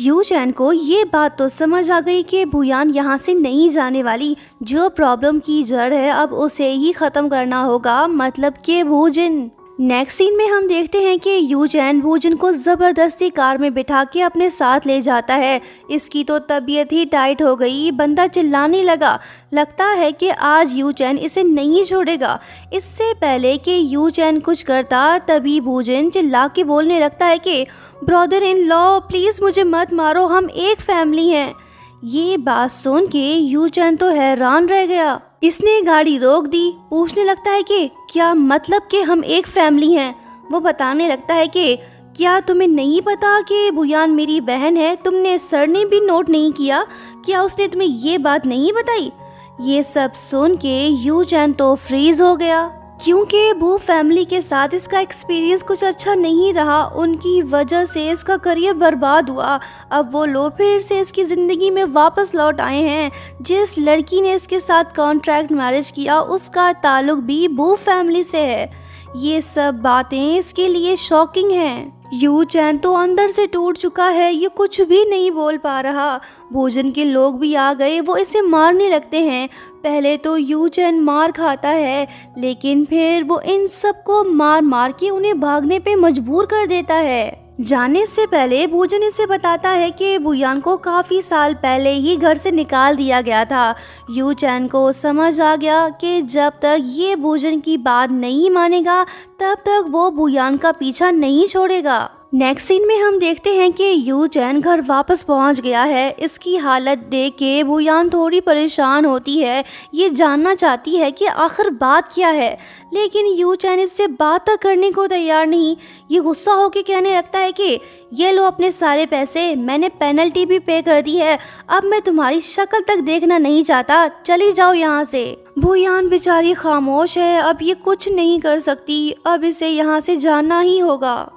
You चैन को ये बात तो समझ आ गई कि बुयान यहाँ से नहीं जाने वाली। जो प्रॉब्लम की जड़ है अब उसे ही ख़त्म करना होगा, मतलब कि भूजिन। नेक्स्ट सीन में हम देखते हैं कि यू चैन भूजिन को ज़बरदस्ती कार में बिठा के अपने साथ ले जाता है। इसकी तो तबीयत ही टाइट हो गई, बंदा चिल्लाने लगा। लगता है कि आज यू चैन इसे नहीं छोड़ेगा। इससे पहले कि यू चैन कुछ करता तभी भूजिन चिल्ला के बोलने लगता है कि ब्रदर इन लॉ प्लीज़ मुझे मत मारो, हम एक फैमिली हैं। ये बात सुन के यू चैन तो हैरान रह गया। इसने गाड़ी रोक दी, पूछने लगता है कि क्या मतलब कि हम एक फैमिली हैं। वो बताने लगता है कि क्या तुम्हें नहीं पता कि बुयान मेरी बहन है, तुमने सरनेम भी नोट नहीं किया, क्या उसने तुम्हें ये बात नहीं बताई। ये सब सुन के यू चैन तो फ्रीज हो गया, क्योंकि वो फैमिली के साथ इसका एक्सपीरियंस कुछ अच्छा नहीं रहा। उनकी वजह से इसका करियर बर्बाद हुआ। अब वो लोग फिर से इसकी ज़िंदगी में वापस लौट आए हैं। जिस लड़की ने इसके साथ कॉन्ट्रैक्ट मैरिज किया उसका ताल्लुक भी वो फैमिली से है। ये सब बातें इसके लिए शॉकिंग हैं। यू चैन तो अंदर से टूट चुका है, ये कुछ भी नहीं बोल पा रहा। भोजन के लोग भी आ गए, वो इसे मारने लगते हैं। पहले तो यू चैन मार खाता है, लेकिन फिर वो इन सबको मार मार के उन्हें भागने पे मजबूर कर देता है। जाने से पहले भोजन इसे बताता है कि बुयान को काफ़ी साल पहले ही घर से निकाल दिया गया था। यू चैन को समझ आ गया कि जब तक ये भोजन की बात नहीं मानेगा तब तक वो बुयान का पीछा नहीं छोड़ेगा। नेक्स्ट सीन में हम देखते हैं कि यू चैन घर वापस पहुंच गया है। इसकी हालत देख के बुयान थोड़ी परेशान होती है। ये जानना चाहती है कि आखिर बात क्या है, लेकिन यू चैन इससे बात तक करने को तैयार नहीं। ये गुस्सा होकर कहने लगता है कि ये लो अपने सारे पैसे, मैंने पेनल्टी भी पे कर दी है, अब मैं तुम्हारी शक्ल तक देखना नहीं चाहता, चली जाओ यहाँ से। बुयान बेचारी खामोश है, अब ये कुछ नहीं कर सकती, अब इसे यहाँ से जाना ही होगा।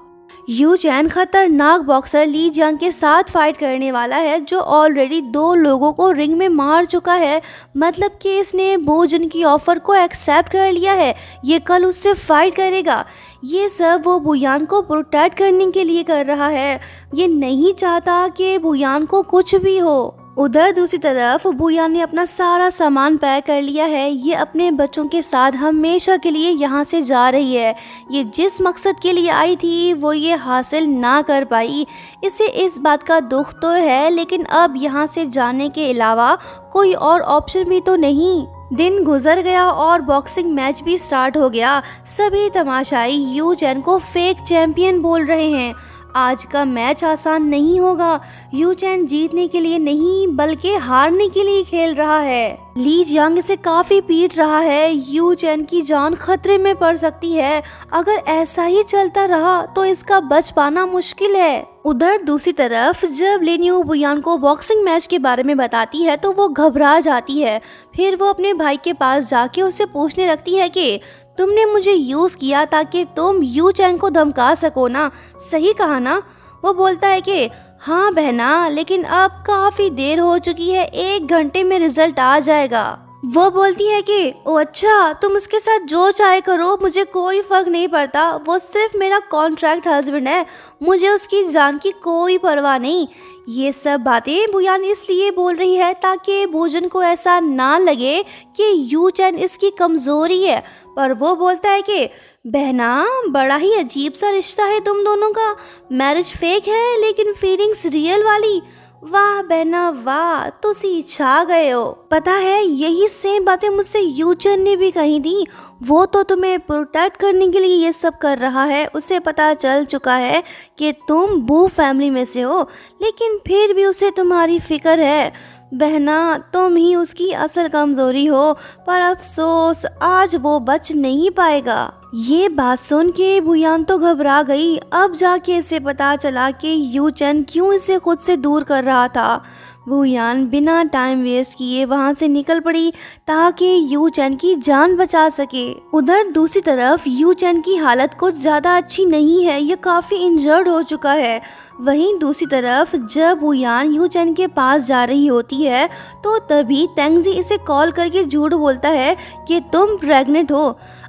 यू चैन खतरनाक बॉक्सर ली जियांग के साथ फाइट करने वाला है, जो ऑलरेडी 2 लोगों को रिंग में मार चुका है। मतलब कि इसने भोजन की ऑफर को एक्सेप्ट कर लिया है, ये कल उससे फाइट करेगा। ये सब वो बुयान को प्रोटेक्ट करने के लिए कर रहा है। ये नहीं चाहता कि बुयान को कुछ भी हो। उधर दूसरी तरफ बुयान ने अपना सारा सामान पैक कर लिया है। ये अपने बच्चों के साथ हमेशा के लिए यहाँ से जा रही है। ये जिस मकसद के लिए आई थी वो ये हासिल ना कर पाई। इसे इस बात का दुख तो है, लेकिन अब यहाँ से जाने के अलावा कोई और ऑप्शन भी तो नहीं। दिन गुजर गया और बॉक्सिंग मैच भी स्टार्ट हो गया। सभी तमाशाई यू चैन को फेक चैंपियन बोल रहे हैं। आज का मैच आसान नहीं होगा। यू चैन जीतने के लिए नहीं बल्कि हारने के लिए खेल रहा है। ली जियांग इसे काफी पीट रहा है। यू चैन की जान खतरे में पड़ सकती है। अगर ऐसा ही चलता रहा तो इसका बच पाना मुश्किल है। उधर दूसरी तरफ जब लिन्यू बुयान को बॉक्सिंग मैच के बारे में बताती है तो वो घबरा जाती है। फिर वो अपने भाई के पास जाके उससे पूछने लगती है कि तुमने मुझे यूज़ किया ताकि तुम यू चैन को धमका सको ना, सही कहा ना। वो बोलता है कि हाँ बहना, लेकिन अब काफ़ी देर हो चुकी है, 1 घंटे में रिजल्ट आ जाएगा। वो बोलती है कि ओ अच्छा, तुम उसके साथ जो चाहे करो, मुझे कोई फ़र्क नहीं पड़ता, वो सिर्फ मेरा कॉन्ट्रैक्ट हस्बैंड है, मुझे उसकी जान की कोई परवाह नहीं। ये सब बातें बुयान इसलिए बोल रही है ताकि भोजन को ऐसा ना लगे कि यू चैन इसकी कमज़ोरी है। पर वो बोलता है कि बहना, बड़ा ही अजीब सा रिश्ता है तुम दोनों का। मैरिज फेक है लेकिन फीलिंग्स रियल वाली। वाह बहना वाह, तुसी छा गए हो। पता है यही सेम बातें मुझसे यू चैन ने भी कही थी। वो तो तुम्हें प्रोटेक्ट करने के लिए ये सब कर रहा है। उसे पता चल चुका है कि तुम बू फैमिली में से हो, लेकिन फिर भी उसे तुम्हारी फिक्र है। बहना, तुम ही उसकी असल कमज़ोरी हो, पर अफसोस आज वो बच नहीं पाएगा। ये बात सुन के बुयान तो घबरा गई। अब जाके इसे पता चला कि यू चैन क्यों इसे खुद से दूर कर रहा था। बुयान बिना टाइम वेस्ट किए वहां से निकल पड़ी ताकि यू चैन की जान बचा सके। उधर दूसरी तरफ यू चैन की हालत कुछ ज़्यादा अच्छी नहीं है, ये काफ़ी इंजर्ड हो चुका है। वहीं दूसरी तरफ जब बुयान यू चैन के पास जा रही होती है तो तभी तेंगजी इसे कॉल करके झूठ बोलता है कि तुम प्रेग्नेंट हो।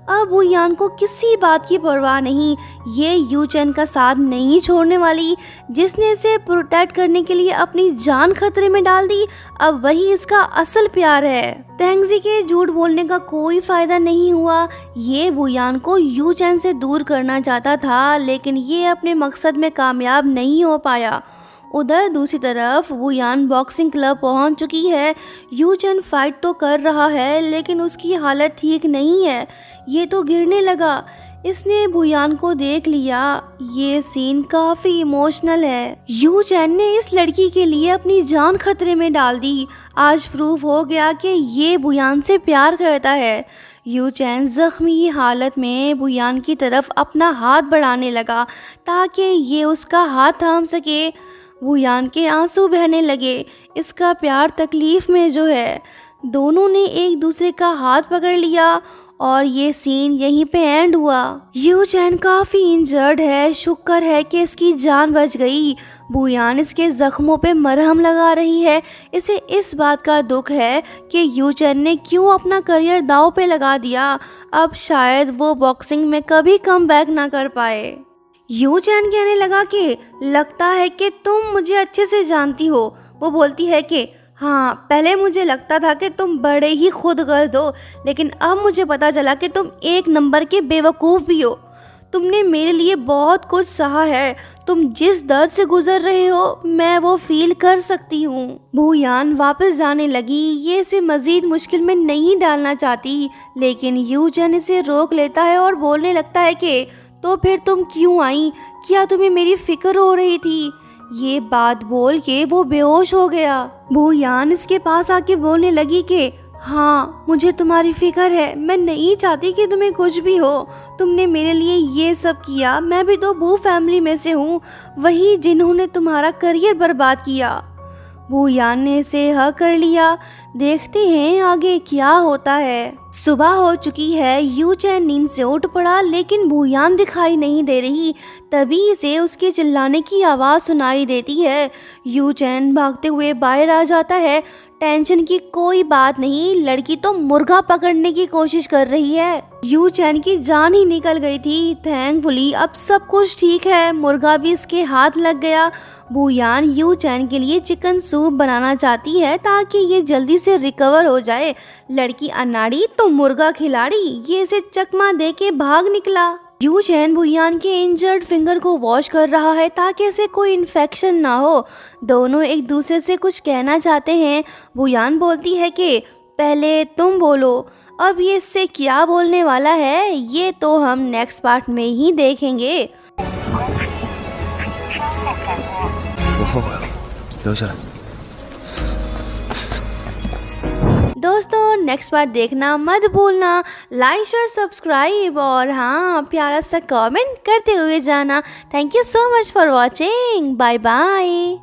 अब बुयान को को किसी बात की परवाह नहीं, ये यू चैन का साथ नहीं छोड़ने वाली। जिसने इसे प्रोटेक्ट करने के लिए अपनी जान खतरे में डाल दी, अब वही इसका असल प्यार है। तेंगजी के झूठ बोलने का कोई फायदा नहीं हुआ। ये बुयान को यू चैन से दूर करना चाहता था, लेकिन ये अपने मकसद में कामयाब नहीं हो पाया। उधर दूसरी तरफ बुयान बॉक्सिंग क्लब पहुंच चुकी है। यू चैन फाइट तो कर रहा है, लेकिन उसकी हालत ठीक नहीं है। ये तो गिरने लगा। इसने बुयान को देख लिया। ये सीन काफ़ी इमोशनल है। यू चैन ने इस लड़की के लिए अपनी जान खतरे में डाल दी। आज प्रूफ हो गया कि ये बुयान से प्यार करता है। यू चैन जख्मी हालत में बुयान की तरफ अपना हाथ बढ़ाने लगा ताकि ये उसका हाथ थाम सके। बुयान के आंसू बहने लगे। इसका प्यार तकलीफ में जो है। दोनों ने एक दूसरे का हाथ पकड़ लिया और ये सीन यहीं पे एंड हुआ। यू चैन काफ़ी इंजर्ड है। शुक्र है कि इसकी जान बच गई। बुयान इसके ज़ख्मों पे मरहम लगा रही है। इसे इस बात का दुख है कि यू चैन ने क्यों अपना करियर दांव पे लगा दिया। अब शायद वो बॉक्सिंग में कभी कम बैक ना कर पाए। यू चैन कहने लगा कि लगता है कि तुम मुझे अच्छे से जानती हो। वो बोलती है कि हाँ, पहले मुझे लगता था कि तुम बड़े ही खुदगर्ज हो, लेकिन अब मुझे पता चला कि तुम एक नंबर के बेवकूफ़ भी हो। तुमने मेरे लिए बहुत कुछ सहा है। तुम जिस दर्द से गुजर रहे हो, मैं वो फील कर सकती हूँ। बुयान वापस जाने लगी। ये इसे मज़ीद मुश्किल में नहीं डालना चाहती, लेकिन यू चैन इसे रोक लेता है और बोलने लगता है कि तो फिर तुम क्यों आई? क्या तुम्हें मेरी फिक्र हो रही थी? ये बात बोल के वो बेहोश हो गया। बुयान इसके पास आके बोलने लगी कि हाँ, मुझे तुम्हारी फिक्र है। मैं नहीं चाहती कि तुम्हें कुछ भी हो। तुमने मेरे लिए ये सब किया। मैं भी तो बू फैमिली में से हूँ, वही जिन्होंने तुम्हारा करियर बर्बाद किया। बुयान ने इसे हक कर लिया। देखते हैं आगे क्या होता है। सुबह हो चुकी है। यू चैन नींद से उठ पड़ा, लेकिन बुयान दिखाई नहीं दे रही। तभी इसे उसके चिल्लाने की आवाज़ सुनाई देती है। यू चैन भागते हुए बाहर आ जाता है। टेंशन की कोई बात नहीं, लड़की तो मुर्गा पकड़ने की कोशिश कर रही है। यू चैन की जान ही निकल गई थी। थैंकफुली अब सब कुछ ठीक है। मुर्गा भी इसके हाथ लग गया। बुयान यू चैन के लिए चिकन सूप बनाना चाहती है ताकि ये जल्दी से रिकवर हो जाए। लड़की अनाड़ी तो मुर्गा खिलाड़ी, ये इसे चकमा दे के भाग निकला। यू चैन बुयान के इंजर्ड फिंगर को वॉश कर रहा है ताकि इसे कोई इन्फेक्शन ना हो। दोनों एक दूसरे से कुछ कहना चाहते हैं। बुयान बोलती है कि पहले तुम बोलो। अब ये इससे क्या बोलने वाला है, ये तो हम नेक्स्ट पार्ट में ही देखेंगे। दोस्तों नेक्स्ट पार्ट देखना मत भूलना। लाइक शेयर सब्सक्राइब और हाँ, प्यारा सा कमेंट करते हुए जाना। Thank you so much for watching. Bye bye.